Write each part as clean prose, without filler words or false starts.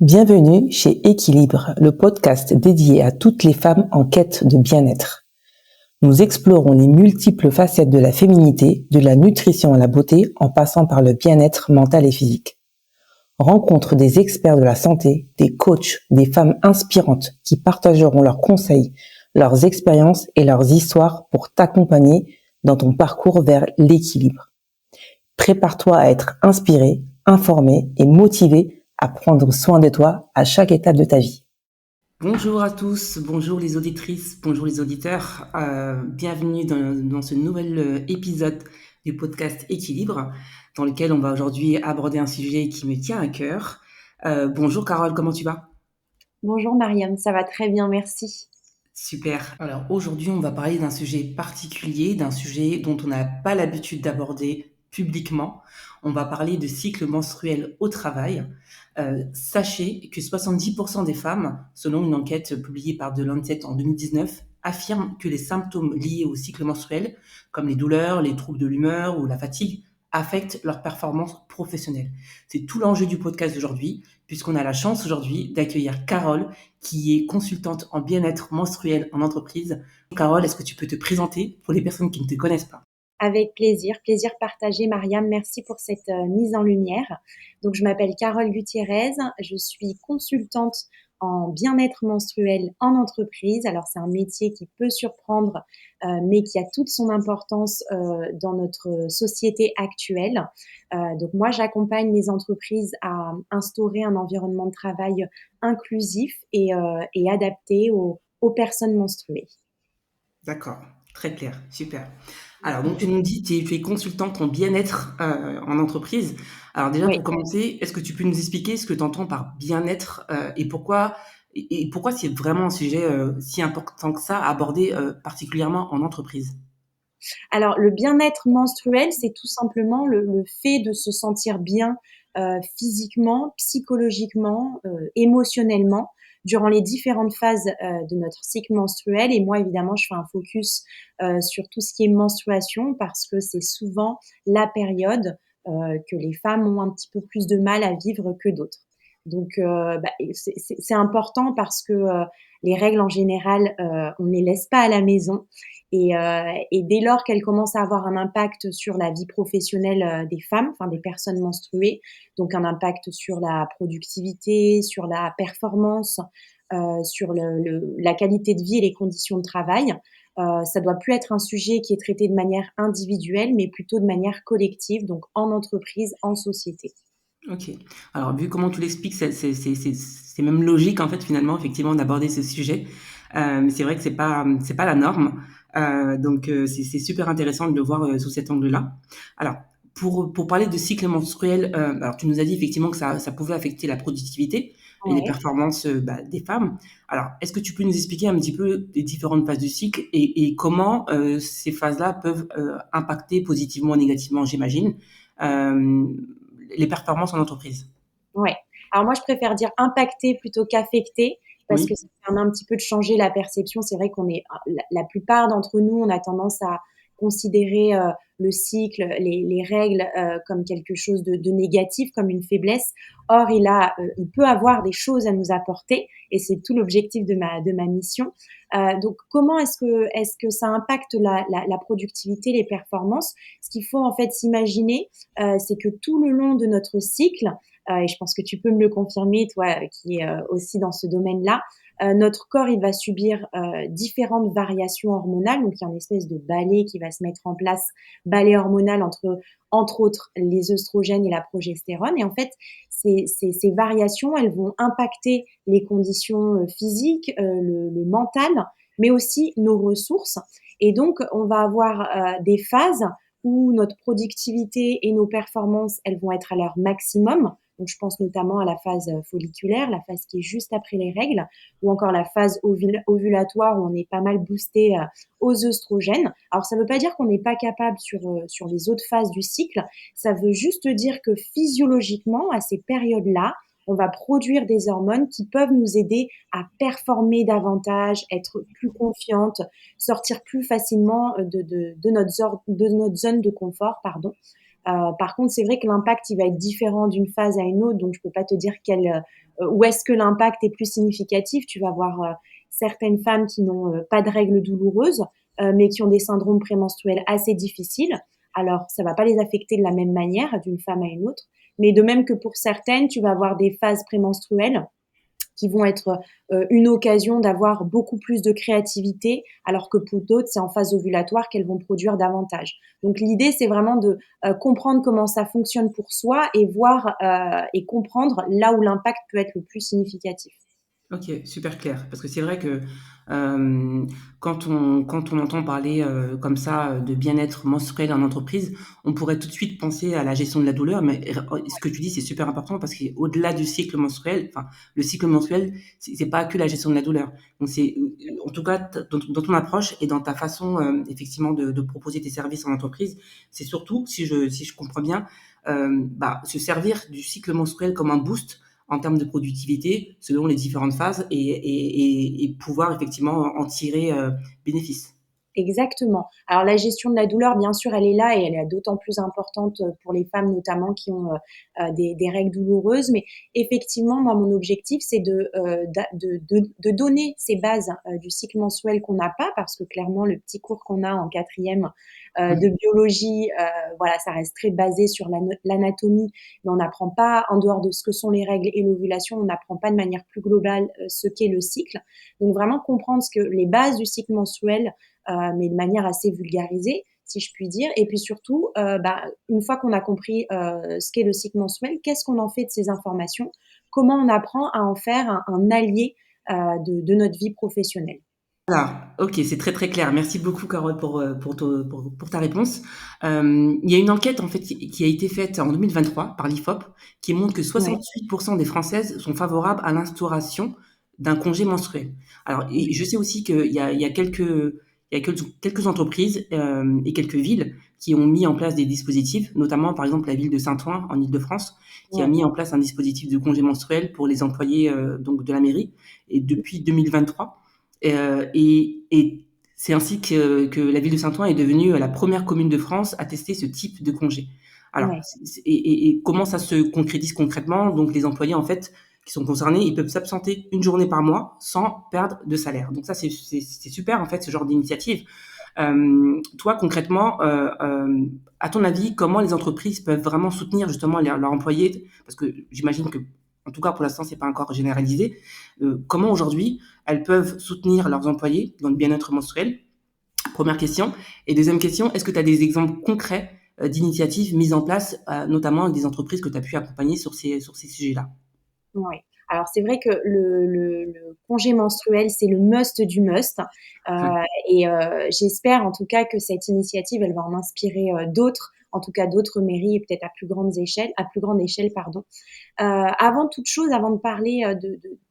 Bienvenue chez Équilibre, le podcast dédié à toutes les femmes en quête de bien-être. Nous explorons les multiples facettes de la féminité, de la nutrition à la beauté, en passant par le bien-être mental et physique. Rencontre des experts de la santé, des coachs, des femmes inspirantes qui partageront leurs conseils, leurs expériences et leurs histoires pour t'accompagner dans ton parcours vers l'équilibre. Prépare-toi à être inspiré, informé et motivé à prendre soin de toi à chaque étape de ta vie. Bonjour à tous, bonjour les auditrices, bonjour les auditeurs. Bienvenue dans ce nouvel épisode du podcast Équilibre, dans lequel on va aujourd'hui aborder un sujet qui me tient à cœur. Bonjour Carole, comment tu vas ? Bonjour Mariam, ça va très bien, merci. Super. Alors aujourd'hui, on va parler d'un sujet particulier, d'un sujet dont on n'a pas l'habitude d'aborder publiquement. On va parler de cycle menstruel au travail. Sachez que 70% des femmes, selon une enquête publiée par The Lancet en 2019, affirment que les symptômes liés au cycle menstruel, comme les douleurs, les troubles de l'humeur ou la fatigue, affectent leur performance professionnelle. C'est tout l'enjeu du podcast d'aujourd'hui, puisqu'on a la chance aujourd'hui d'accueillir Carole, qui est consultante en bien-être menstruel en entreprise. Carole, est-ce que tu peux te présenter pour les personnes qui ne te connaissent pas ? Avec plaisir partagé Mariam, merci pour cette mise en lumière. Donc je m'appelle Carole Gutiérrez, je suis consultante en bien-être menstruel en entreprise. Alors c'est un métier qui peut surprendre, mais qui a toute son importance dans notre société actuelle. Donc moi j'accompagne les entreprises à instaurer un environnement de travail inclusif et adapté aux personnes menstruées. D'accord, très clair, super. Alors, donc tu nous dis que tu es consultante en bien-être en entreprise. Alors déjà, Oui. pour commencer, est-ce que tu peux nous expliquer ce que tu entends par bien-être et pourquoi c'est vraiment un sujet si important que ça à aborder particulièrement en entreprise ? Alors, le bien-être menstruel, c'est tout simplement le fait de se sentir bien physiquement, psychologiquement, émotionnellement durant les différentes phases de notre cycle menstruel. Et moi, évidemment, je fais un focus sur tout ce qui est menstruation parce que c'est souvent la période que les femmes ont un petit peu plus de mal à vivre que d'autres. Donc, c'est important parce que les règles en général, on ne les laisse pas à la maison. Et dès lors qu'elles commencent à avoir un impact sur la vie professionnelle des femmes, enfin des personnes menstruées, donc un impact sur la productivité, sur la performance, sur la qualité de vie et les conditions de travail, ça doit plus être un sujet qui est traité de manière individuelle, mais plutôt de manière collective, donc en entreprise, en société. Ok. Alors, vu comment tu l'expliques, c'est même logique, en fait, finalement, effectivement, d'aborder ce sujet. Mais c'est vrai que c'est pas la norme. Donc, c'est super intéressant de le voir sous cet angle-là. Alors, pour parler de cycle menstruel, alors tu nous as dit effectivement que ça pouvait affecter la productivité et les Ouais. performances des femmes. Alors, est-ce que tu peux nous expliquer un petit peu les différentes phases du cycle et comment ces phases-là peuvent impacter positivement ou négativement, j'imagine, euh, les performances en entreprise? Ouais. Alors moi, je préfère dire impacter plutôt qu'affecter parce que Oui, ça permet un petit peu de changer la perception. C'est vrai qu'on est, la plupart d'entre nous, on a tendance à considérer le cycle, les règles comme quelque chose de négatif, comme une faiblesse. Or, il peut avoir des choses à nous apporter et c'est tout l'objectif de ma mission. Donc, comment est-ce que ça impacte la productivité, les performances? Ce qu'il faut en fait s'imaginer, c'est que tout le long de notre cycle, et je pense que tu peux me le confirmer, toi qui es aussi dans ce domaine-là, notre corps, il va subir différentes variations hormonales. Donc, il y a une espèce de balai qui va se mettre en place, balai hormonal entre autres, les œstrogènes et la progestérone. Et en fait, ces variations, elles vont impacter les conditions physiques, le mental, mais aussi nos ressources. Et donc, on va avoir des phases où notre productivité et nos performances, elles vont être à leur maximum. Donc, je pense notamment à la phase folliculaire, la phase qui est juste après les règles, ou encore la phase ovulatoire où on est pas mal boosté aux œstrogènes. Alors, ça ne veut pas dire qu'on n'est pas capable sur les autres phases du cycle. Ça veut juste dire que physiologiquement, à ces périodes-là, on va produire des hormones qui peuvent nous aider à performer davantage, être plus confiante, sortir plus facilement de notre zone de confort, pardon. Par contre, c'est vrai que l'impact, il va être différent d'une phase à une autre, donc je peux pas te dire quel où est-ce que l'impact est plus significatif? Tu vas avoir certaines femmes qui n'ont pas de règles douloureuses, mais qui ont des syndromes prémenstruels assez difficiles. Alors, ça va pas les affecter de la même manière d'une femme à une autre, mais de même que pour certaines, tu vas avoir des phases prémenstruelles qui vont être une occasion d'avoir beaucoup plus de créativité, alors que pour d'autres, c'est en phase ovulatoire qu'elles vont produire davantage. Donc l'idée, c'est vraiment de comprendre comment ça fonctionne pour soi et voir et comprendre là où l'impact peut être le plus significatif. Ok, super clair. Parce que c'est vrai que euh, quand on entend parler comme ça de bien-être menstruel en entreprise, on pourrait tout de suite penser à la gestion de la douleur. Mais ce que tu dis, c'est super important parce qu'au-delà du cycle menstruel, enfin, le cycle menstruel, c'est pas que la gestion de la douleur. Donc c'est, en tout cas, dans ton approche et dans ta façon effectivement de proposer tes services en entreprise, c'est surtout, si je comprends bien, se servir du cycle menstruel comme un boost en termes de productivité selon les différentes phases et pouvoir effectivement en tirer bénéfice. Exactement. Alors la gestion de la douleur, bien sûr, elle est là et elle est d'autant plus importante pour les femmes notamment qui ont des règles douloureuses. Mais effectivement, moi, mon objectif, c'est de donner ces bases du cycle mensuel qu'on n'a pas, parce que clairement, le petit cours qu'on a en quatrième de biologie, voilà, ça reste très basé sur l'anatomie, mais on n'apprend pas, en dehors de ce que sont les règles et l'ovulation, on n'apprend pas de manière plus globale ce qu'est le cycle. Donc vraiment comprendre ce que les bases du cycle mensuel, mais de manière assez vulgarisée, si je puis dire. Et puis surtout, une fois qu'on a compris ce qu'est le cycle mensuel, qu'est-ce qu'on en fait de ces informations? Comment on apprend à en faire un allié de notre vie professionnelle? Voilà, ok, c'est très très clair. Merci beaucoup Carole pour ta réponse. Il y a une enquête en fait qui a été faite en 2023 par l'IFOP qui montre que Ouais. 68% des Françaises sont favorables à l'instauration d'un congé menstruel. Alors, et je sais aussi qu'il y a quelques entreprises et quelques villes qui ont mis en place des dispositifs, notamment par exemple la ville de Saint-Ouen en Île-de-France, qui a Ouais. mis en place un dispositif de congé menstruel pour les employés donc de la mairie. Et depuis 2023, et c'est ainsi que la ville de Saint-Ouen est devenue la première commune de France à tester ce type de congé. Alors, Ouais. et comment ça se concrétise concrètement? Donc, les employés, en fait, qui sont concernés, ils peuvent s'absenter une journée par mois sans perdre de salaire. Donc ça, c'est super, en fait, ce genre d'initiative. Toi, concrètement, à ton avis, comment les entreprises peuvent vraiment soutenir justement leurs employés? Parce que j'imagine que, en tout cas, pour l'instant, c'est pas encore généralisé. Comment aujourd'hui elles peuvent soutenir leurs employés dans le bien-être menstruel? Première question. Et deuxième question, est-ce que tu as des exemples concrets d'initiatives mises en place, notamment avec des entreprises que tu as pu accompagner sur ces sujets-là? Ouais. Alors c'est vrai que le congé menstruel, c'est le must du must. Ouais. Et j'espère en tout cas que cette initiative, elle va en inspirer d'autres, en tout cas d'autres mairies et peut-être à plus grande échelle, pardon. Avant toute chose, avant de parler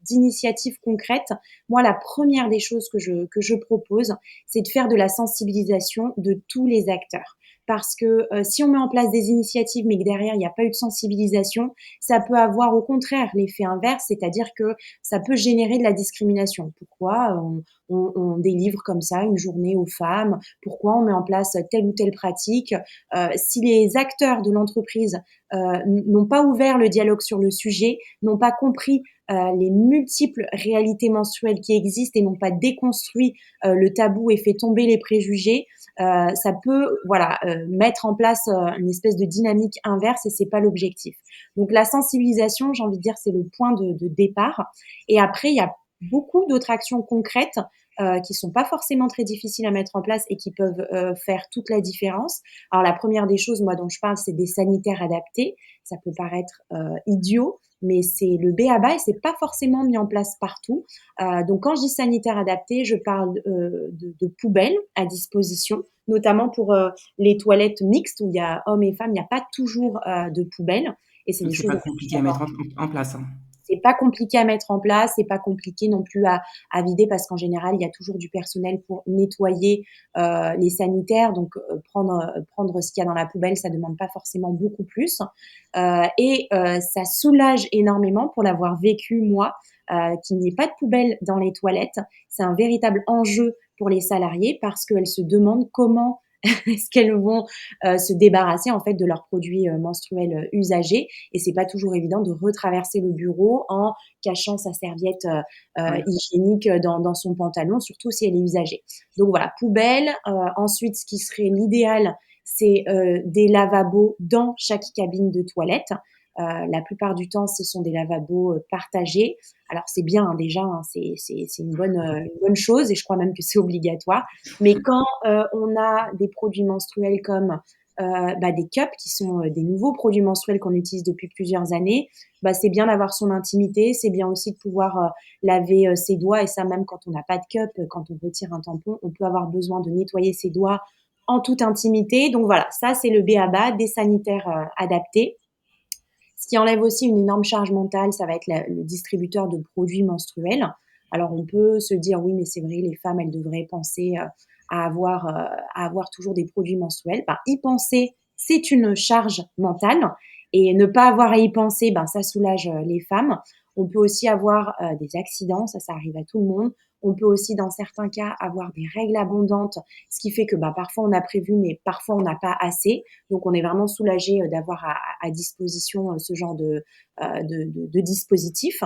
d'initiatives concrètes, moi, la première des choses que je propose, c'est de faire de la sensibilisation de tous les acteurs. Parce que si on met en place des initiatives, mais que derrière, il n'y a pas eu de sensibilisation, ça peut avoir au contraire l'effet inverse, c'est-à-dire que ça peut générer de la discrimination. Pourquoi on délivre comme ça une journée aux femmes? Pourquoi on met en place telle ou telle pratique? Si les acteurs de l'entreprise n'ont pas ouvert le dialogue sur le sujet, n'ont pas compris les multiples réalités menstruelles qui existent et n'ont pas déconstruit le tabou et fait tomber les préjugés, ça peut voilà mettre en place une espèce de dynamique inverse et c'est pas l'objectif. Donc la sensibilisation, j'ai envie de dire, c'est le point de départ. Et après, il y a beaucoup d'autres actions concrètes qui sont pas forcément très difficiles à mettre en place et qui peuvent faire toute la différence. Alors la première des choses, moi dont je parle, c'est des sanitaires adaptés. Ça peut paraître idiot, mais c'est le b.a-ba et c'est pas forcément mis en place partout. Donc quand je dis sanitaire adapté, je parle de poubelles à disposition, notamment pour les toilettes mixtes où il y a hommes et femmes, il n'y a pas toujours de poubelles et c'est Donc des c'est choses pas compliqué à mettre en place, hein. c'est pas compliqué à mettre en place, c'est pas compliqué non plus à vider parce qu'en général, il y a toujours du personnel pour nettoyer les sanitaires. Donc prendre ce qu'il y a dans la poubelle, ça demande pas forcément beaucoup plus. Ça soulage énormément pour l'avoir vécu moi, qu'il n'y ait pas de poubelle dans les toilettes. C'est un véritable enjeu pour les salariés parce qu'elles se demandent comment est-ce qu'elles vont se débarrasser en fait de leurs produits menstruels usagés. Et c'est pas toujours évident de retraverser le bureau en cachant sa serviette Oui. hygiénique dans son pantalon, surtout si elle est usagée. Donc voilà, poubelle. Ensuite, ce qui serait l'idéal, c'est des lavabos dans chaque cabine de toilette. La plupart du temps, ce sont des lavabos partagés. Alors c'est bien hein, déjà, hein, c'est une bonne chose et je crois même que c'est obligatoire. Mais quand on a des produits menstruels comme des cups, qui sont des nouveaux produits menstruels qu'on utilise depuis plusieurs années, c'est bien d'avoir son intimité, c'est bien aussi de pouvoir laver ses doigts, et ça même quand on n'a pas de cup, quand on retire un tampon, on peut avoir besoin de nettoyer ses doigts en toute intimité. Donc voilà, ça c'est le b.a-ba, des sanitaires adaptés. Ce qui enlève aussi une énorme charge mentale, ça va être le distributeur de produits menstruels. Alors on peut se dire oui, mais c'est vrai, les femmes, elles devraient penser à avoir toujours des produits menstruels. Y penser, c'est une charge mentale, et ne pas avoir à y penser, ça soulage les femmes. On peut aussi avoir des accidents, ça arrive à tout le monde. On peut aussi, dans certains cas, avoir des règles abondantes, ce qui fait que parfois on a prévu, mais parfois on n'a pas assez. Donc on est vraiment soulagé d'avoir à disposition ce genre de dispositif.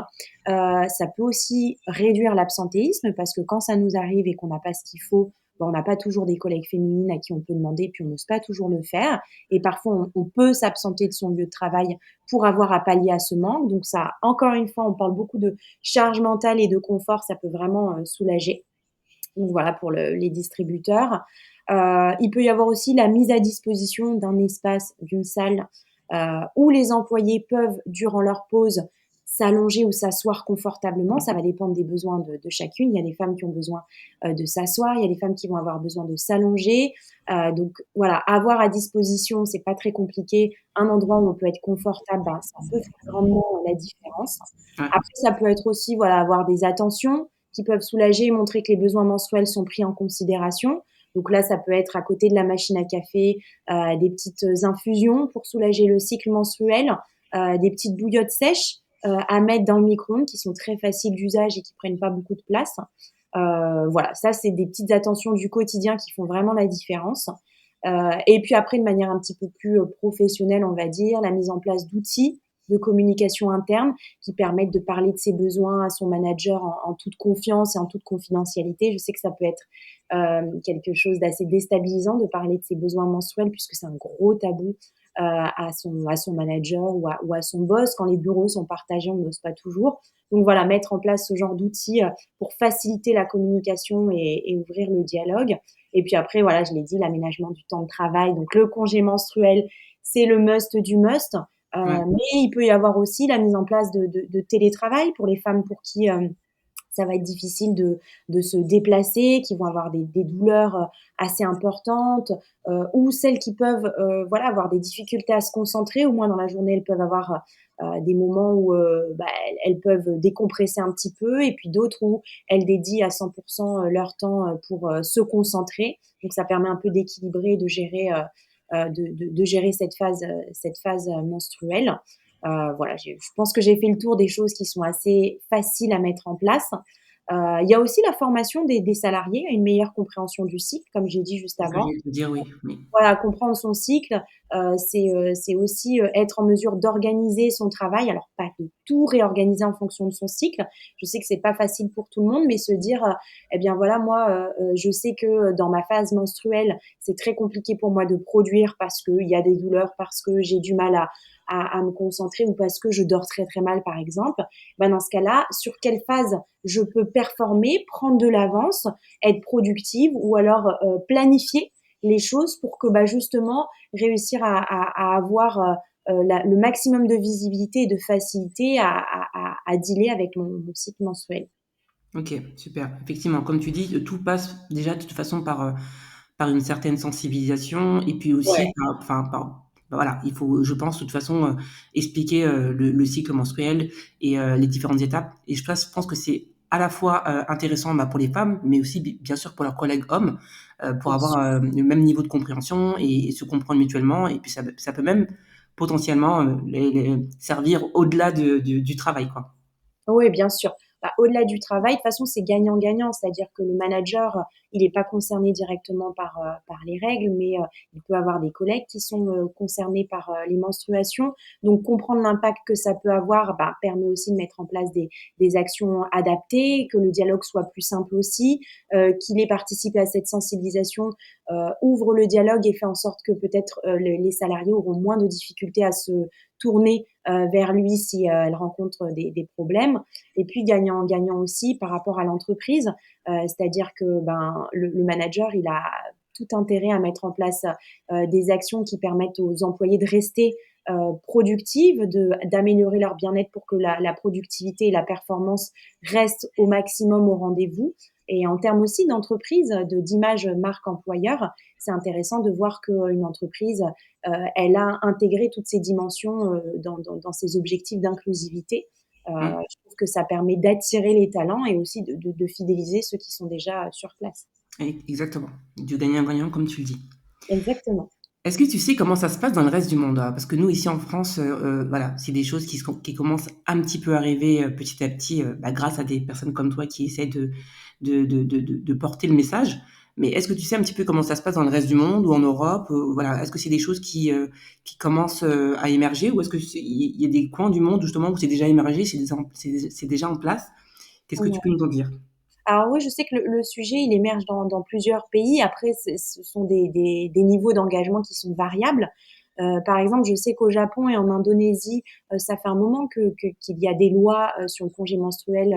Ça peut aussi réduire l'absentéisme, parce que quand ça nous arrive et qu'on n'a pas ce qu'il faut, on n'a pas toujours des collègues féminines à qui on peut demander, puis on n'ose pas toujours le faire. Et parfois, on peut s'absenter de son lieu de travail pour avoir à pallier à ce manque. Donc ça, encore une fois, on parle beaucoup de charge mentale et de confort, ça peut vraiment soulager. Donc voilà pour les distributeurs. Il peut y avoir aussi la mise à disposition d'un espace, d'une salle où les employés peuvent, durant leur pause, s'allonger ou s'asseoir confortablement. Ça va dépendre des besoins de chacune. Il y a des femmes qui ont besoin de s'asseoir, il y a des femmes qui vont avoir besoin de s'allonger. Donc voilà, avoir à disposition, c'est pas très compliqué, un endroit où on peut être confortable, ça peut faire grandement la différence. Ouais. Après, ça peut être aussi avoir des attentions qui peuvent soulager et montrer que les besoins menstruels sont pris en considération. Donc là, ça peut être à côté de la machine à café, des petites infusions pour soulager le cycle menstruel, des petites bouillottes sèches à mettre dans le micro-ondes, qui sont très faciles d'usage et qui prennent pas beaucoup de place. Voilà, ça c'est des petites attentions du quotidien qui font vraiment la différence. Et puis après, de manière un petit peu plus professionnelle, on va dire, la mise en place d'outils de communication interne qui permettent de parler de ses besoins à son manager en toute confiance et en toute confidentialité. Je sais que ça peut être quelque chose d'assez déstabilisant de parler de ses besoins menstruels, puisque c'est un gros tabou à son manager ou à son boss. Quand les bureaux sont partagés, on n'ose pas toujours. Donc voilà, mettre en place ce genre d'outils pour faciliter la communication et ouvrir le dialogue. Et puis après, voilà, je l'ai dit, l'aménagement du temps de travail. Donc le congé menstruel, c'est le must du must. Ouais. Mais il peut y avoir aussi la mise en place de télétravail pour les femmes pour qui ça va être difficile de se déplacer, qui vont avoir des douleurs assez importantes, ou celles qui peuvent avoir des difficultés à se concentrer. Au moins dans la journée, elles peuvent avoir des moments où elles peuvent décompresser un petit peu, et puis d'autres où elles dédient à 100% leur temps pour se concentrer. Donc ça permet un peu d'équilibrer, de gérer cette phase menstruelle. Voilà, je pense que j'ai fait le tour des choses qui sont assez faciles à mettre en place. Il y a aussi la formation des salariés à une meilleure compréhension du cycle, comme j'ai dit juste C'est ce que avant. j'allais te dire, oui. Oui. Voilà, comprendre son cycle, c'est aussi être en mesure d'organiser son travail. Alors pas de tout réorganiser en fonction de son cycle. Je sais que c'est pas facile pour tout le monde, mais se dire, eh bien voilà, moi, je sais que dans ma phase menstruelle, c'est très compliqué pour moi de produire parce qu'il y a des douleurs, parce que j'ai du mal à me concentrer, ou parce que je dors très très mal par exemple. Dans ce cas-là, sur quelle phase je peux performer, prendre de l'avance, être productive, ou alors planifier les choses pour que justement réussir à avoir le maximum de visibilité et de facilité à dealer avec mon cycle menstruel. Ok, super. Effectivement, comme tu dis, tout passe déjà de toute façon par une certaine sensibilisation, et puis Ouais. aussi voilà, il faut, je pense, de toute façon, expliquer le cycle menstruel et les différentes étapes. Et je pense que c'est à la fois intéressant pour les femmes, mais aussi bien sûr pour leurs collègues hommes, pour Bien avoir sûr. le même niveau de compréhension et se comprendre mutuellement. Et puis ça peut même potentiellement servir au-delà du travail, quoi. Oui, bien sûr. au-delà du travail, de toute façon, c'est gagnant-gagnant. C'est-à-dire que le manager, il n'est pas concerné directement par les règles, mais il peut avoir des collègues qui sont concernés par les menstruations. Donc, comprendre l'impact que ça peut avoir permet aussi de mettre en place des actions adaptées, que le dialogue soit plus simple aussi, qu'il ait participé à cette sensibilisation, ouvre le dialogue et fait en sorte que peut-être les salariés auront moins de difficultés à se tourner vers lui si elle rencontre des problèmes. Et puis gagnant-gagnant aussi par rapport à l'entreprise, c'est-à-dire que le manager, il a tout intérêt à mettre en place des actions qui permettent aux employés de rester productives, d'améliorer leur bien-être pour que la productivité et la performance restent au maximum au rendez-vous. Et en termes aussi d'entreprise, d'image marque employeur, c'est intéressant de voir qu'une entreprise, elle a intégré toutes ces dimensions dans ses objectifs d'inclusivité. Mmh. Je trouve que ça permet d'attirer les talents et aussi de fidéliser ceux qui sont déjà sur place. Exactement. Du gagnant-gagnant, comme tu le dis. Exactement. Est-ce que tu sais comment ça se passe dans le reste du monde? Parce que nous, ici en France, voilà, c'est des choses qui commencent un petit peu à arriver petit à petit, grâce à des personnes comme toi qui essaient de porter le message. Mais est-ce que tu sais un petit peu comment ça se passe dans le reste du monde ou en Europe? Voilà, est-ce que c'est des choses qui commencent à émerger ou est-ce qu'il y a des coins du monde justement où c'est déjà émergé, c'est déjà en place? Qu'est-ce que tu peux Ouais. nous en dire? Alors oui, je sais que le sujet, il émerge dans plusieurs pays. Après, ce sont des niveaux d'engagement qui sont variables. Par exemple, je sais qu'au Japon et en Indonésie, ça fait un moment qu'il y a des lois sur le congé menstruel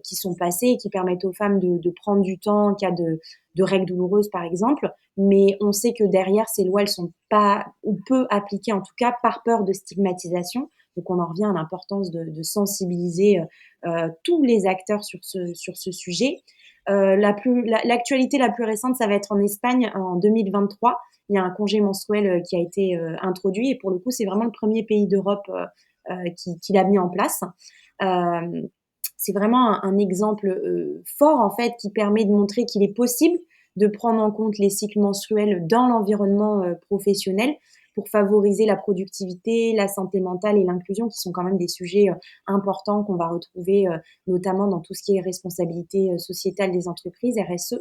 qui sont passées et qui permettent aux femmes de prendre du temps en cas de règles douloureuses, par exemple. Mais on sait que derrière, ces lois, elles sont pas ou peu appliquées, en tout cas par peur de stigmatisation. Donc, on en revient à l'importance de sensibiliser tous les acteurs sur ce sujet. L'actualité la plus récente, ça va être en Espagne en 2023. Il y a un congé menstruel qui a été introduit et pour le coup, c'est vraiment le premier pays d'Europe qui l'a mis en place. Euh, c'est vraiment un exemple fort en fait qui permet de montrer qu'il est possible de prendre en compte les cycles menstruels dans l'environnement professionnel pour favoriser la productivité, la santé mentale et l'inclusion, qui sont quand même des sujets importants qu'on va retrouver notamment dans tout ce qui est responsabilité sociétale des entreprises, RSE.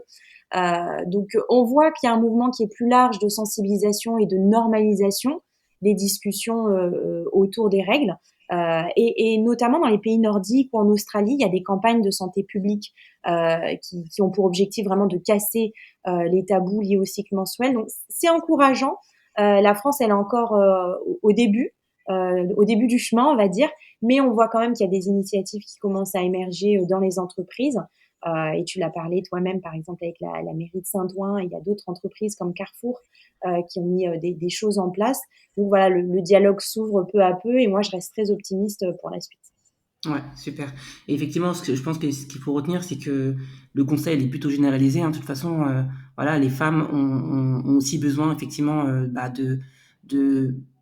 Donc, on voit qu'il y a un mouvement qui est plus large de sensibilisation et de normalisation des discussions autour des règles. Et notamment dans les pays nordiques ou en Australie, il y a des campagnes de santé publique qui ont pour objectif vraiment de casser les tabous liés au cycle mensuel. Donc, c'est encourageant. La France, elle est encore au début du chemin, on va dire, mais on voit quand même qu'il y a des initiatives qui commencent à émerger dans les entreprises. Et tu l'as parlé toi-même, par exemple, avec la mairie de Saint-Ouen. Il y a d'autres entreprises comme Carrefour qui ont mis des choses en place. Donc voilà, le dialogue s'ouvre peu à peu et moi, je reste très optimiste pour la suite. Ouais, super. Et effectivement, je pense que ce qu'il faut retenir, c'est que le conseil il est plutôt généralisé, hein. De toute façon, voilà, les femmes ont aussi besoin effectivement de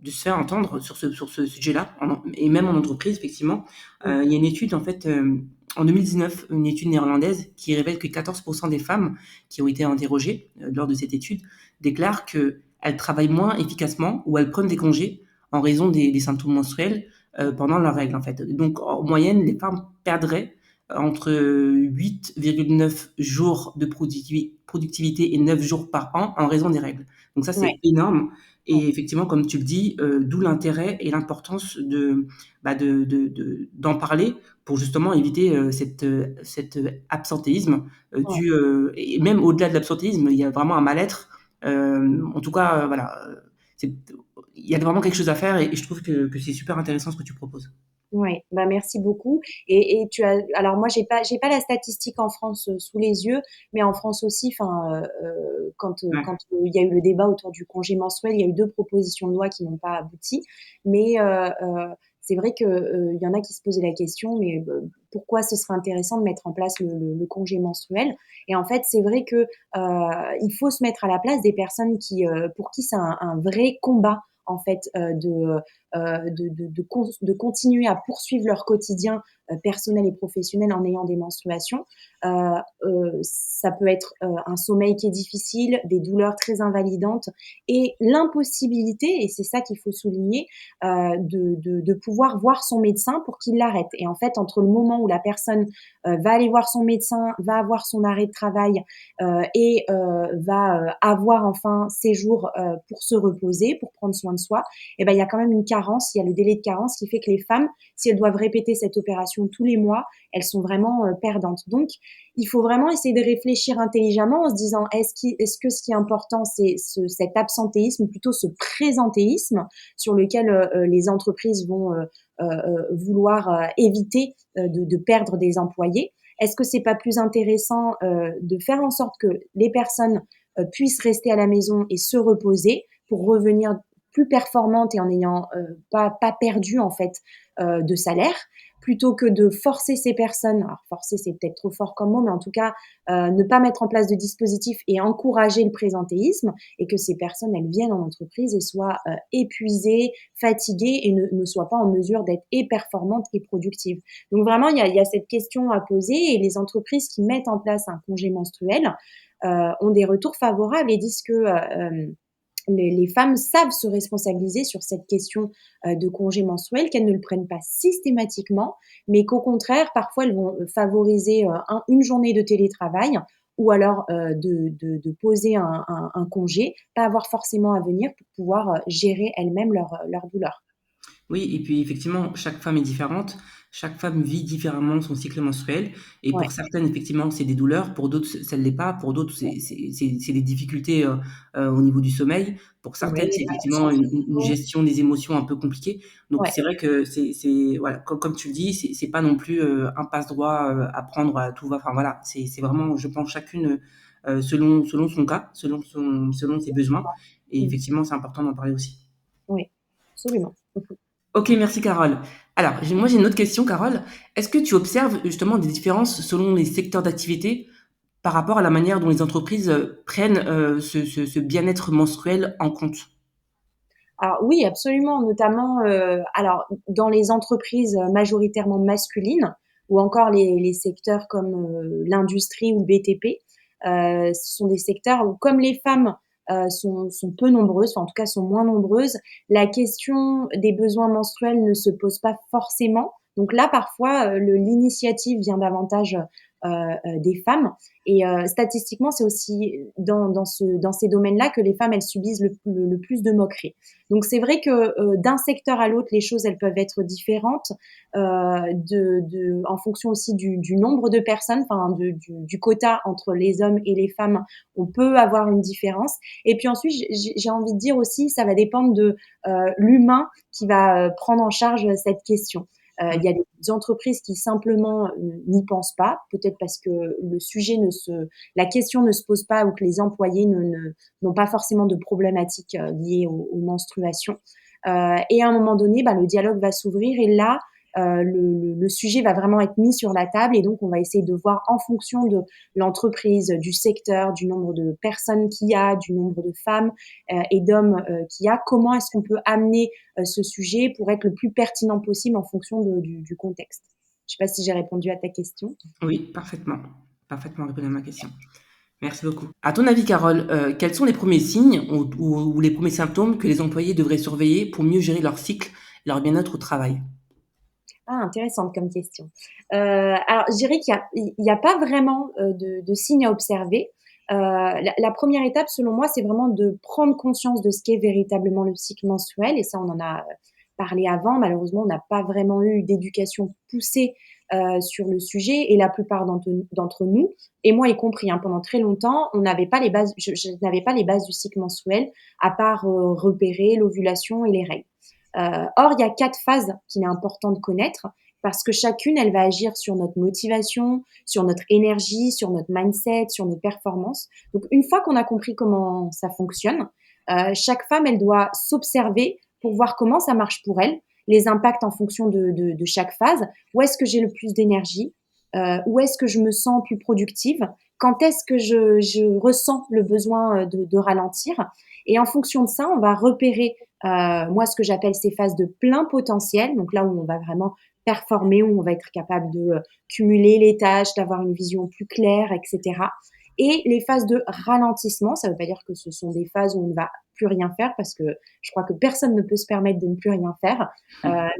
se faire entendre sur ce sujet-là, et même en entreprise, effectivement. Mm. Il y a une étude, en fait, en 2019, une étude néerlandaise qui révèle que 14% des femmes qui ont été interrogées lors de cette étude déclarent qu'elles travaillent moins efficacement ou elles prennent des congés en raison des symptômes menstruels pendant leurs règles en fait. Donc en moyenne, les femmes perdraient entre 8,9 jours de productivité et 9 jours par an en raison des règles. Donc ça, Ouais, c'est énorme. ouais, Et effectivement, comme tu le dis, d'où l'intérêt et l'importance d'en parler pour justement éviter cet absentéisme ouais. et même au-delà de l'absentéisme, il y a vraiment un mal-être. En tout cas, voilà, c'est il y a vraiment quelque chose à faire et je trouve que c'est super intéressant ce que tu proposes. Ouais, merci beaucoup. Et tu as, alors moi j'ai pas la statistique en France sous les yeux, mais en France aussi, enfin, Ouais. quand il y a eu le débat autour du congé menstruel, il y a eu deux propositions de loi qui n'ont pas abouti, mais c'est vrai que il y en a qui se posaient la question, mais pourquoi ce serait intéressant de mettre en place le congé menstruel? Et en fait, c'est vrai que il faut se mettre à la place des personnes pour qui c'est un vrai combat en fait de continuer à poursuivre leur quotidien personnel et professionnel en ayant des menstruations. Ça peut être un sommeil qui est difficile, des douleurs très invalidantes et l'impossibilité, et c'est ça qu'il faut souligner, de pouvoir voir son médecin pour qu'il l'arrête. Et en fait, entre le moment où la personne va aller voir son médecin, va avoir son arrêt de travail et va avoir enfin ses jours pour se reposer, pour prendre soin de soi, et ben il y a quand même une carence, il y a le délai de carence qui fait que les femmes, si elles doivent répéter cette opération tous les mois, elles sont vraiment perdantes. Donc, il faut vraiment essayer de réfléchir intelligemment en se disant est-ce que ce qui est important, c'est cet absentéisme, plutôt ce présentéisme sur lequel les entreprises vont vouloir éviter de perdre des employés. Est-ce que c'est pas plus intéressant de faire en sorte que les personnes puissent rester à la maison et se reposer pour revenir plus performantes et en n'ayant pas perdu en fait de salaire, plutôt que de forcer ces personnes, alors forcer c'est peut-être trop fort comme mot, mais en tout cas ne pas mettre en place de dispositifs et encourager le présentéisme, et que ces personnes elles viennent en entreprise et soient épuisées, fatiguées et ne soient pas en mesure d'être et performantes et productives. Donc vraiment il y a cette question à poser, et les entreprises qui mettent en place un congé menstruel ont des retours favorables et disent que les femmes savent se responsabiliser sur cette question de congé menstruel, qu'elles ne le prennent pas systématiquement, mais qu'au contraire, parfois, elles vont favoriser une journée de télétravail, ou alors de poser un congé, pas avoir forcément à venir pour pouvoir gérer elles-mêmes leur douleur. Oui, et puis effectivement, chaque femme est différente, chaque femme vit différemment son cycle menstruel, et Ouais, pour certaines, effectivement, c'est des douleurs, pour d'autres, ça ne l'est pas, pour d'autres, c'est des difficultés au niveau du sommeil, pour certaines, ouais, c'est effectivement l'absence une de gestion des émotions un peu compliquée. Donc ouais, c'est vrai que voilà, comme tu le dis, c'est pas non plus un passe-droit à prendre à tout va. Enfin voilà, c'est vraiment, je pense, chacune selon son cas, selon ses besoins, et mmh, effectivement, c'est important d'en parler aussi. oui, absolument. Ok, merci Carole. Alors, moi j'ai une autre question, Carole. Est-ce que tu observes justement des différences selon les secteurs d'activité par rapport à la manière dont les entreprises prennent ce bien-être menstruel en compte? Alors oui, absolument, notamment alors dans les entreprises majoritairement masculines, ou encore les secteurs comme l'industrie ou le BTP. Ce sont des secteurs où, comme les femmes sont peu nombreuses, enfin en tout cas sont moins nombreuses, la question des besoins menstruels ne se pose pas forcément. Donc là, parfois, l'initiative vient davantage des femmes. Et statistiquement, c'est aussi dans ces domaines-là que les femmes, elles subissent le plus de moqueries. Donc c'est vrai que d'un secteur à l'autre, les choses elles peuvent être différentes en fonction aussi du nombre de personnes, enfin du quota entre les hommes et les femmes, on peut avoir une différence. Et puis ensuite, j'ai envie de dire aussi, ça va dépendre de l'humain qui va prendre en charge cette question. Il y a des entreprises qui simplement n'y pensent pas, peut-être parce que la question ne se pose pas, ou que les employés n'ont pas forcément de problématiques liées aux menstruations. Et à un moment donné, le dialogue va s'ouvrir, et là, le sujet va vraiment être mis sur la table, et donc on va essayer de voir en fonction de l'entreprise, du secteur, du nombre de personnes qu'il y a, du nombre de femmes et d'hommes qu'il y a, comment est-ce qu'on peut amener ce sujet pour être le plus pertinent possible en fonction du contexte. Je ne sais pas si j'ai répondu à ta question. Oui, parfaitement. Parfaitement répondu à ma question. Merci beaucoup. À ton avis, Carole, quels sont les premiers signes ou les premiers symptômes que les employés devraient surveiller pour mieux gérer leur cycle et leur bien-être au travail? Ah, intéressante comme question. Alors, je dirais qu'il y a pas vraiment de signes à observer. La première étape, selon moi, c'est vraiment de prendre conscience de ce qu'est véritablement le cycle menstruel. Et ça, on en a parlé avant. Malheureusement, on n'a pas vraiment eu d'éducation poussée sur le sujet. Et la plupart d'entre nous, et moi y compris, hein, pendant très longtemps, on n'avait pas les bases. Je n'avais pas les bases du cycle menstruel, à part repérer l'ovulation et les règles. Or, il y a 4 phases qu'il est important de connaître, parce que chacune, elle va agir sur notre motivation, sur notre énergie, sur notre mindset, sur nos performances. Donc, une fois qu'on a compris comment ça fonctionne, chaque femme, elle doit s'observer pour voir comment ça marche pour elle, les impacts en fonction de chaque phase. Où est-ce que j'ai le plus d'énergie? Où est-ce que je me sens plus productive? Quand est-ce que je ressens le besoin de ralentir? Et en fonction de ça, on va repérer Moi, ce que j'appelle ces phases de plein potentiel, donc là où on va vraiment performer, où on va être capable de cumuler les tâches, d'avoir une vision plus claire, etc. Et les phases de ralentissement, ça ne veut pas dire que ce sont des phases où on ne va plus rien faire, parce que je crois que personne ne peut se permettre de ne plus rien faire.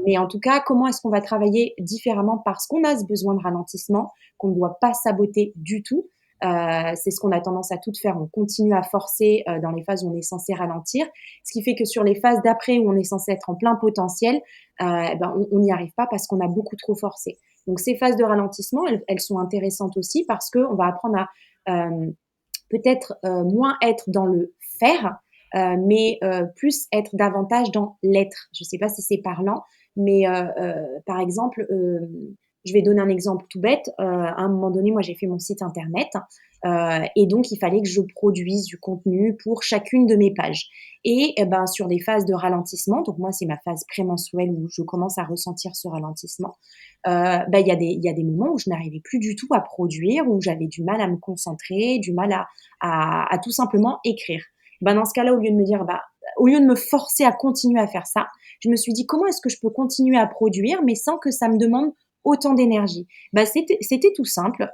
Mais en tout cas, comment est-ce qu'on va travailler différemment parce qu'on a ce besoin de ralentissement, qu'on ne doit pas saboter du tout. C'est ce qu'on a tendance à tout faire. On continue à forcer dans les phases où on est censé ralentir, ce qui fait que sur les phases d'après où on est censé être en plein potentiel, on n'y arrive pas parce qu'on a beaucoup trop forcé. Donc ces phases de ralentissement, elles sont intéressantes aussi parce qu'on va apprendre à peut-être moins être dans le faire, mais plus être davantage dans l'être. Je ne sais pas si c'est parlant, mais par exemple, je vais donner un exemple tout bête. À un moment donné, moi, j'ai fait mon site internet et donc il fallait que je produise du contenu pour chacune de mes pages. Et sur des phases de ralentissement, donc moi, c'est ma phase prémenstruelle où je commence à ressentir ce ralentissement. Il y a des moments où je n'arrivais plus du tout à produire, où j'avais du mal à me concentrer, du mal à tout simplement écrire. Dans ce cas-là, au lieu de me forcer à continuer à faire ça, je me suis dit comment est-ce que je peux continuer à produire, mais sans que ça me demande autant d'énergie. C'était tout simple.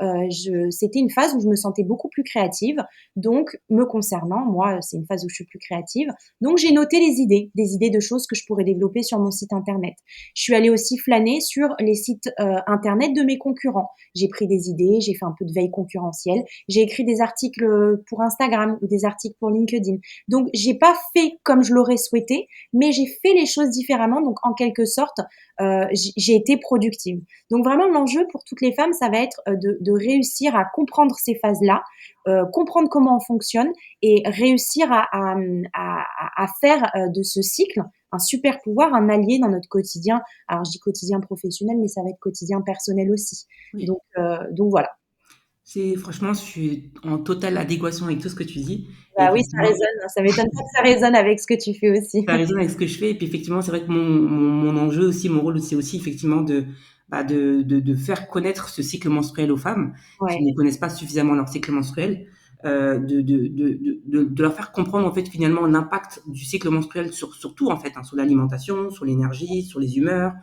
C'était une phase où je me sentais beaucoup plus créative. Donc, me concernant, moi, c'est une phase où je suis plus créative. Donc, j'ai noté des idées de choses que je pourrais développer sur mon site internet. Je suis allée aussi flâner sur les sites internet de mes concurrents. J'ai pris des idées, j'ai fait un peu de veille concurrentielle. J'ai écrit des articles pour Instagram ou des articles pour LinkedIn. Donc, j'ai pas fait comme je l'aurais souhaité, mais j'ai fait les choses différemment. Donc, en quelque sorte, j'ai été productive. Donc vraiment, l'enjeu pour toutes les femmes, ça va être de réussir à comprendre ces phases-là, comprendre comment on fonctionne et réussir à faire de ce cycle un super pouvoir, un allié dans notre quotidien. Alors, je dis quotidien professionnel, mais ça va être quotidien personnel aussi. Oui. Donc voilà. Franchement, je suis en totale adéquation avec tout ce que tu dis. Et Bah oui, ça effectivement, résonne. Ça m'étonne pas que ça résonne avec ce que tu fais aussi. tu as raison avec ce que je fais. Et puis effectivement, c'est vrai que mon enjeu aussi, mon rôle, c'est aussi effectivement de faire connaître ce cycle menstruel aux femmes qui Ouais, ne connaissent pas suffisamment leur cycle menstruel, de leur faire comprendre en fait finalement l'impact du cycle menstruel sur tout en fait, hein, sur l'alimentation, sur l'énergie, sur les humeurs,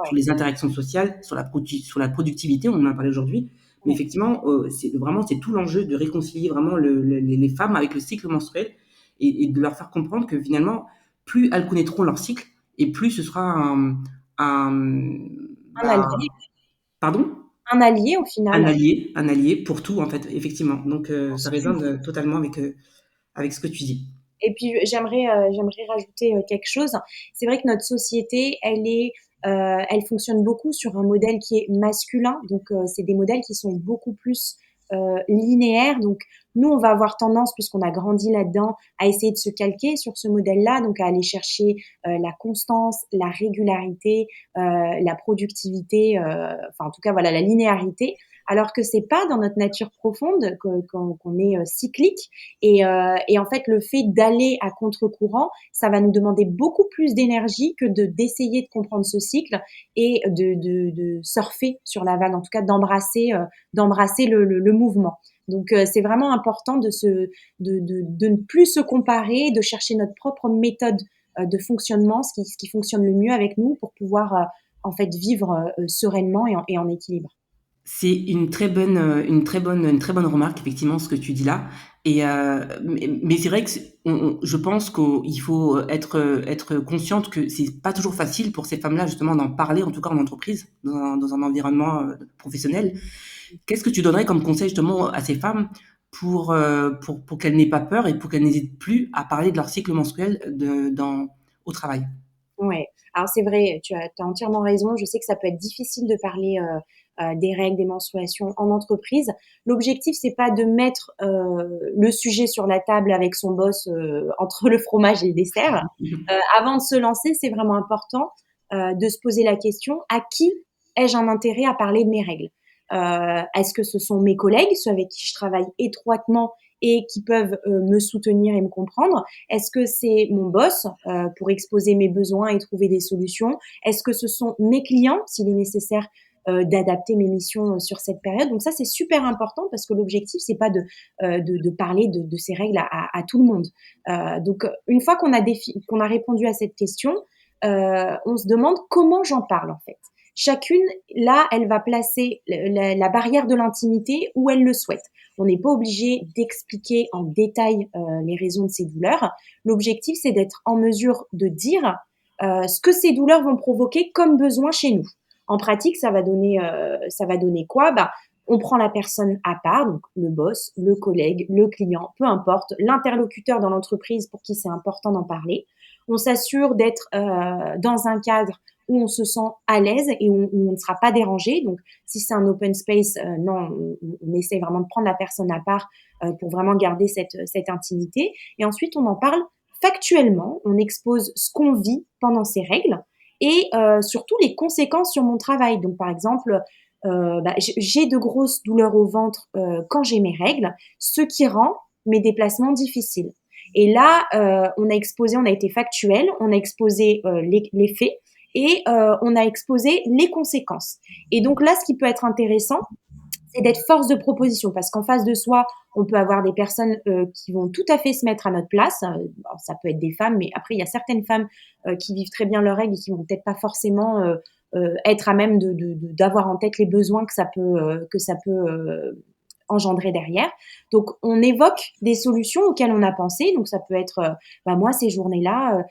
sur ouais, les interactions sociales, sur la productivité, on en a parlé aujourd'hui. Mais ouais. effectivement, c'est tout l'enjeu de réconcilier vraiment les femmes avec le cycle menstruel et de leur faire comprendre que finalement, plus elles connaîtront leur cycle et plus ce sera un Un allié, pardon? un allié au final. Un allié pour tout en fait, effectivement. Donc ça résonne totalement avec ce que tu dis. Et puis j'aimerais rajouter quelque chose. C'est vrai que notre société, elle fonctionne beaucoup sur un modèle qui est masculin. Donc c'est des modèles qui sont beaucoup plus linéaires. Donc nous, on va avoir tendance, puisqu'on a grandi là-dedans, à essayer de se calquer sur ce modèle-là, donc à aller chercher la constance, la régularité, la productivité, enfin en tout cas voilà la linéarité. Alors que c'est pas dans notre nature profonde qu'on est cyclique et en fait, le fait d'aller à contre-courant, ça va nous demander beaucoup plus d'énergie que d'essayer de comprendre ce cycle et de surfer sur la vague, en tout cas d'embrasser le mouvement. Donc, c'est vraiment important de ne plus se comparer, de chercher notre propre méthode de fonctionnement, ce qui fonctionne le mieux avec nous pour pouvoir en fait vivre sereinement et en équilibre. C'est une très bonne remarque, effectivement, ce que tu dis là. Mais c'est vrai que je pense qu'il faut être consciente que c'est pas toujours facile pour ces femmes-là, justement, d'en parler, en tout cas en entreprise, dans un environnement professionnel. Qu'est-ce que tu donnerais comme conseil, justement, à ces femmes pour qu'elles n'aient pas peur et pour qu'elles n'hésitent plus à parler de leur cycle menstruel au travail? Ouais. Alors c'est vrai, tu as entièrement raison. Je sais que ça peut être difficile de parler des règles, des menstruations en entreprise. L'objectif, c'est pas de mettre le sujet sur la table avec son boss entre le fromage et le dessert. Avant de se lancer, c'est vraiment important de se poser la question, à qui ai-je un intérêt à parler de mes règles? Est-ce que ce sont mes collègues, ceux avec qui je travaille étroitement et qui peuvent me soutenir et me comprendre? Est-ce que c'est mon boss pour exposer mes besoins et trouver des solutions? Est-ce que ce sont mes clients, s'il est nécessaire d'adapter mes missions sur cette période. Donc ça, c'est super important parce que l'objectif, c'est pas de parler de ces règles à tout le monde. Donc une fois qu'on a répondu à cette question, on se demande comment j'en parle en fait. Chacune, là, elle va placer la barrière de l'intimité où elle le souhaite. On n'est pas obligé d'expliquer en détail les raisons de ces douleurs. L'objectif, c'est d'être en mesure de dire ce que ces douleurs vont provoquer comme besoin chez nous. En pratique, ça va donner quoi? On prend la personne à part, donc le boss, le collègue, le client, peu importe, l'interlocuteur dans l'entreprise pour qui c'est important d'en parler. On s'assure d'être dans un cadre où on se sent à l'aise et où on ne sera pas dérangé. Donc, si c'est un open space, non, on essaie vraiment de prendre la personne à part pour vraiment garder cette intimité. Et ensuite, on en parle factuellement. On expose ce qu'on vit pendant ces règles et surtout les conséquences sur mon travail. Donc, par exemple, j'ai de grosses douleurs au ventre quand j'ai mes règles, ce qui rend mes déplacements difficiles. Et là, on a été factuel, on a exposé les faits et on a exposé les conséquences. Et donc là, ce qui peut être intéressant, c'est d'être force de proposition parce qu'en face de soi, on peut avoir des personnes qui vont tout à fait se mettre à notre place. Ça peut être des femmes, mais après, il y a certaines femmes qui vivent très bien leurs règles et qui vont peut-être pas forcément être à même d'avoir en tête les besoins que ça peut engendrer derrière. Donc, on évoque des solutions auxquelles on a pensé. Donc, ça peut être, moi, ces journées-là,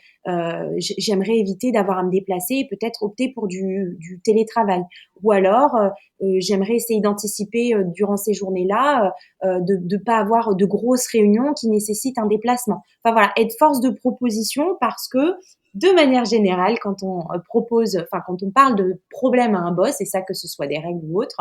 j'aimerais éviter d'avoir à me déplacer et peut-être opter pour du télétravail. Ou alors, j'aimerais essayer d'anticiper durant ces journées-là, de pas avoir de grosses réunions qui nécessitent un déplacement. Enfin voilà, être force de proposition parce que de manière générale, quand on quand on parle de problème à un boss, et ça que ce soit des règles ou autres,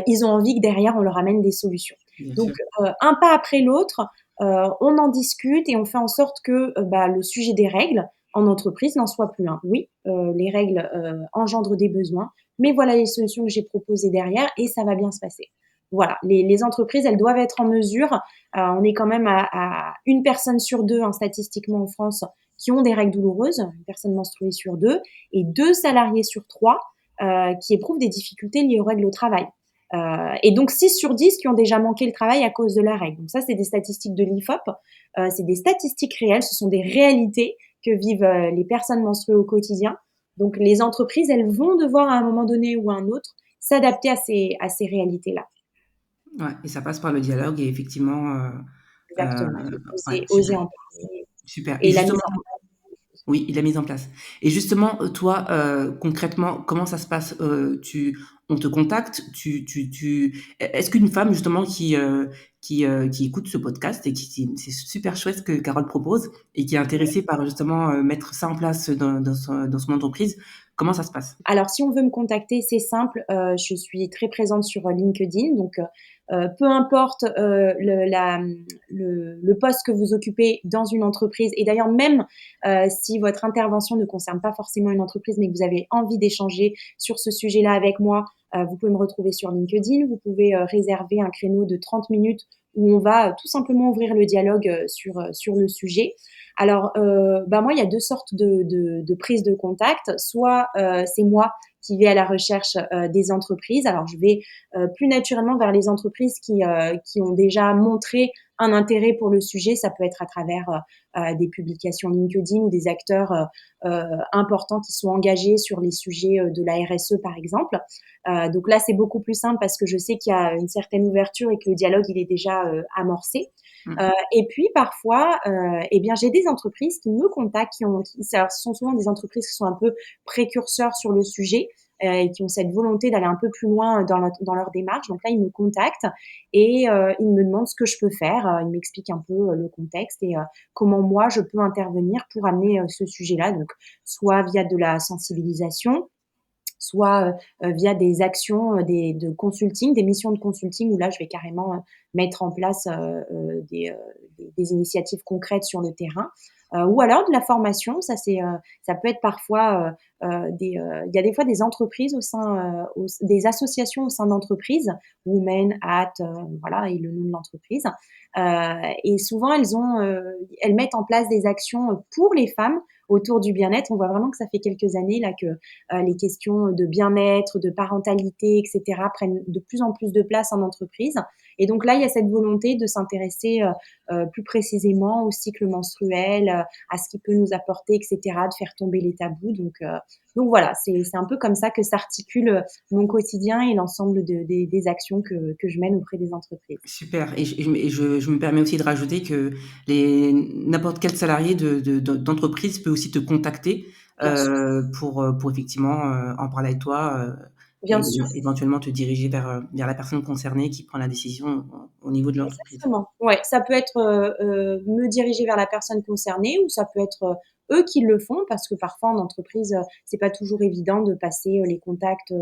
ils ont envie que derrière on leur amène des solutions. Bien Donc sûr. un pas après l'autre, on en discute et on fait en sorte que le sujet des règles en entreprise n'en soit plus un. Oui, les règles engendrent des besoins, mais voilà les solutions que j'ai proposées derrière et ça va bien se passer. Voilà, les entreprises, elles doivent être en mesure, on est quand même à une personne sur deux, hein, statistiquement en France, qui ont des règles douloureuses, une personne menstruée sur deux, et 2 salariés sur 3 qui éprouvent des difficultés liées aux règles au travail. Et donc 6 sur 10 qui ont déjà manqué le travail à cause de la règle. Donc ça, c'est des statistiques de l'IFOP, c'est des statistiques réelles, ce sont des réalités que vivent les personnes menstruées au quotidien. Donc les entreprises, elles vont devoir à un moment donné ou à un autre s'adapter à ces réalités-là. Ouais, et ça passe par le dialogue et effectivement, Exactement. ouais, Oser super, en parler super. Et et la mise justement, en oui, il l'a mise en place. Et justement, toi, concrètement, comment ça se passe? On te contacte, est-ce qu'une femme justement qui écoute ce podcast et c'est super chouette ce que Carole propose et qui est intéressée par justement, mettre ça en place dans son entreprise, comment ça se passe? Alors, si on veut me contacter, c'est simple. Je suis très présente sur LinkedIn, donc peu importe le poste que vous occupez dans une entreprise. Et d'ailleurs, même si votre intervention ne concerne pas forcément une entreprise, mais que vous avez envie d'échanger sur ce sujet-là avec moi, vous pouvez me retrouver sur LinkedIn. Vous pouvez réserver un créneau de 30 minutes où on va tout simplement ouvrir le dialogue sur le sujet. Alors, moi, il y a deux sortes de prises de contact. Soit c'est moi qui vais à la recherche des entreprises. Alors, je vais plus naturellement vers les entreprises qui ont déjà montré un intérêt pour le sujet. Ça peut être à travers des publications LinkedIn ou des acteurs importants qui sont engagés sur les sujets de la RSE, par exemple. Donc là, c'est beaucoup plus simple parce que je sais qu'il y a une certaine ouverture et que le dialogue, il est déjà amorcé. Mmh. Et puis parfois, j'ai des entreprises qui me contactent, ce sont souvent des entreprises qui sont un peu précurseurs sur le sujet et qui ont cette volonté d'aller un peu plus loin dans leur démarche. Donc là, ils me contactent et ils me demandent ce que je peux faire. Ils m'expliquent un peu le contexte et comment moi je peux intervenir pour amener ce sujet-là. Donc soit via de la sensibilisation, soit via des actions de consulting, des missions de consulting où là, je vais carrément mettre en place des initiatives concrètes sur le terrain. Ou alors de la formation, ça peut être parfois il y a des fois des entreprises des associations au sein d'entreprises, Women at, voilà, et le nom de l'entreprise. Et souvent elles mettent en place des actions pour les femmes autour du bien-être. On voit vraiment que ça fait quelques années là que les questions de bien-être, de parentalité, etc. prennent de plus en plus de place en entreprise. Et donc là, il y a cette volonté de s'intéresser plus précisément au cycle menstruel, à ce qu'il peut nous apporter, etc., de faire tomber les tabous. Donc voilà, c'est un peu comme ça que s'articule mon quotidien et l'ensemble des actions que je mène auprès des entreprises. Super. Et je me permets aussi de rajouter que n'importe quel salarié d'entreprise peut aussi te contacter pour effectivement en parler avec toi Bien et sûr. éventuellement te diriger vers la personne concernée qui prend la décision au niveau de l'entreprise. Exactement. Ouais, ça peut être me diriger vers la personne concernée ou ça peut être eux qui le font parce que parfois en entreprise, c'est pas toujours évident de passer les contacts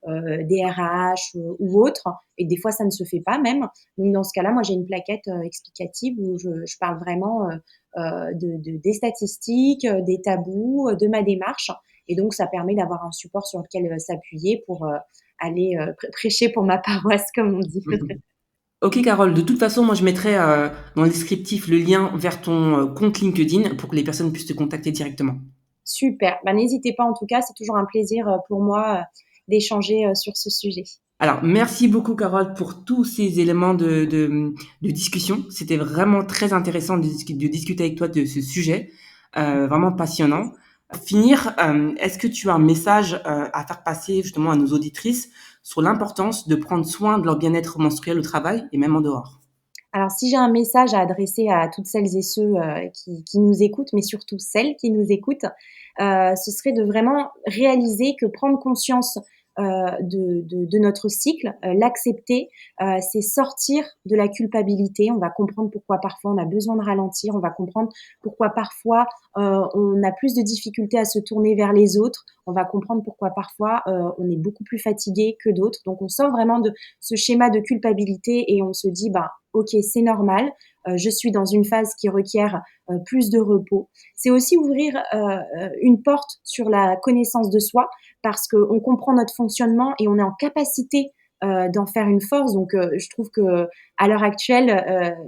des RH ou autres et des fois ça ne se fait pas même. Donc dans ce cas-là, moi j'ai une plaquette explicative où je parle vraiment des statistiques, des tabous, de ma démarche et donc ça permet d'avoir un support sur lequel s'appuyer pour aller prêcher pour ma paroisse comme on dit. Ok Carole, de toute façon, moi je mettrai dans le descriptif le lien vers ton compte LinkedIn pour que les personnes puissent te contacter directement. Super. Bah, n'hésitez pas en tout cas, c'est toujours un plaisir pour moi d'échanger sur ce sujet. Alors, merci beaucoup Carole pour tous ces éléments de discussion. C'était vraiment très intéressant de discuter avec toi de ce sujet, vraiment passionnant. Pour finir, est-ce que tu as un message à faire passer justement à nos auditrices sur l'importance de prendre soin de leur bien-être menstruel au travail et même en dehors? Alors, si j'ai un message à adresser à toutes celles et ceux qui nous écoutent, mais surtout celles qui nous écoutent, ce serait de vraiment réaliser que prendre conscience de notre cycle, l'accepter, c'est sortir de la culpabilité. On va comprendre pourquoi parfois on a besoin de ralentir, on va comprendre pourquoi parfois on a plus de difficultés à se tourner vers les autres, on va comprendre pourquoi parfois on est beaucoup plus fatigué que d'autres. Donc on sort vraiment de ce schéma de culpabilité et on se dit, bah, ok, c'est normal, je suis dans une phase qui requiert plus de repos. C'est aussi ouvrir une porte sur la connaissance de soi parce qu'on comprend notre fonctionnement et on est en capacité d'en faire une force. Donc, je trouve que à l'heure actuelle,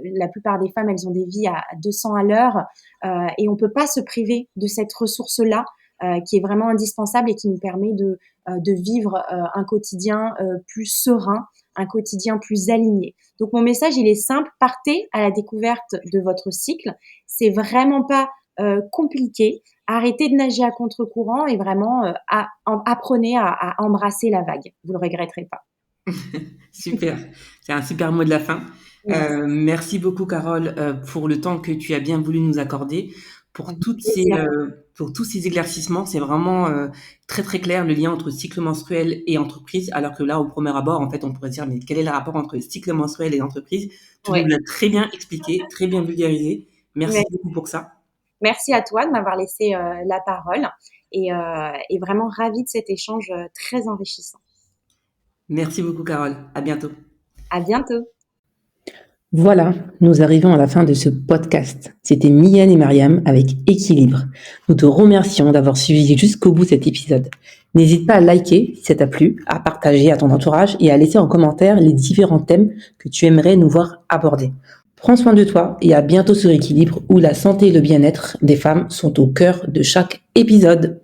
la plupart des femmes, elles ont des vies à 200 à l'heure et on peut pas se priver de cette ressource-là qui est vraiment indispensable et qui nous permet de vivre un quotidien plus serein, un quotidien plus aligné. Donc mon message, il est simple, partez à la découverte de votre cycle. C'est vraiment pas compliqué. Arrêtez de nager à contre-courant et vraiment apprenez à embrasser la vague. Vous le regretterez pas. Super, c'est un super mot de la fin. Merci. Merci beaucoup Carole pour le temps que tu as bien voulu nous accorder, pour Avec toutes plaisir. pour tous ces éclaircissements. C'est vraiment très très clair le lien entre cycle menstruel et entreprise, alors que là au premier abord en fait on pourrait dire mais quel est le rapport entre cycle menstruel et entreprise? Tu nous Ouais. l'as très bien expliqué, très bien vulgarisé. Merci Mais beaucoup pour ça. merci à toi de m'avoir laissé la parole et vraiment ravie de cet échange très enrichissant. Merci beaucoup Carole, à bientôt. À bientôt. Voilà, nous arrivons à la fin de ce podcast. C'était Mylène et Mariam avec Équilibre. Nous te remercions d'avoir suivi jusqu'au bout cet épisode. N'hésite pas à liker si ça t'a plu, à partager à ton entourage et à laisser en commentaire les différents thèmes que tu aimerais nous voir aborder. Prends soin de toi et à bientôt sur Équilibre où la santé et le bien-être des femmes sont au cœur de chaque épisode.